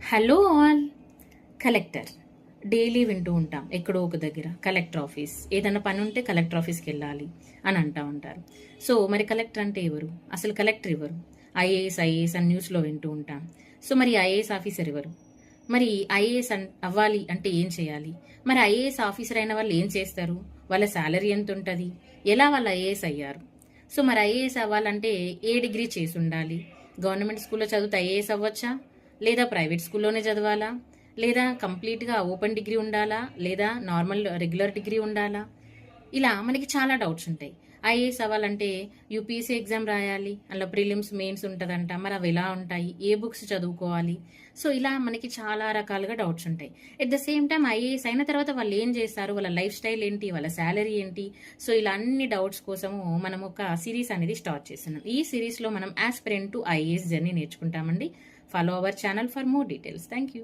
Hello all. Collector daily వింటూ ఉంటాం ఎక్కడో ఒక దగ్గర కలెక్టర్ ఆఫీస్, ఏదైనా పని ఉంటే కలెక్టర్ ఆఫీస్కి వెళ్ళాలి అని అంటూ ఉంటారు. సో మరి కలెక్టర్ అంటే ఎవరు? అసలు కలెక్టర్ ఎవరు? ఐఏఎస్ అని న్యూస్లో వింటూ ఉంటాం. సో మరి ఐఏఎస్ ఆఫీసర్ ఎవరు? మరి ఐఏఎస్ అవ్వాలి అంటే ఏం చేయాలి? మరి ఐఏఎస్ ఆఫీసర్ అయిన వాళ్ళు ఏం చేస్తారు? వాళ్ళ శాలరీ ఎంత ఉంటుంది? ఎలా వాళ్ళు ఐఏఎస్ అయ్యారు? సో మరి ఐఏఎస్ అవ్వాలంటే ఏ డిగ్రీ చేసి ఉండాలి? గవర్నమెంట్ స్కూల్లో చదివితే ఐఏఎస్ అవ్వచ్చా, లేదా ప్రైవేట్ స్కూల్లోనే చదవాలా, లేదా కంప్లీట్గా ఓపెన్ డిగ్రీ ఉండాలా, లేదా నార్మల్ రెగ్యులర్ డిగ్రీ ఉండాలా? ఇలా మనకి చాలా డౌట్స్ ఉంటాయి. ఐఏఎస్ అవ్వాలంటే యూపీఎస్సీ ఎగ్జామ్ రాయాలి, అందులో ప్రిలిమ్స్ మెయిన్స్ ఉంటుందంట. మరి అవి ఎలా ఉంటాయి? ఏ బుక్స్ చదువుకోవాలి? సో ఇలా మనకి చాలా రకాలుగా డౌట్స్ ఉంటాయి. At the same time IAS అయిన తర్వాత వాళ్ళు ఏం చేస్తారు, వాళ్ళ లైఫ్ స్టైల్ ఏంటి, వాళ్ళ శాలరీ ఏంటి? సో ఇలా అన్ని డౌట్స్ కోసము మనం ఒక సిరీస్ అనేది స్టార్ట్ చేస్తున్నాం. ఈ సిరీస్లో మనం ఆస్పిరెంట్ టు ఐఏఎస్ జర్నీ నేర్చుకుంటామండి. Follow our channel for more details. Thank you.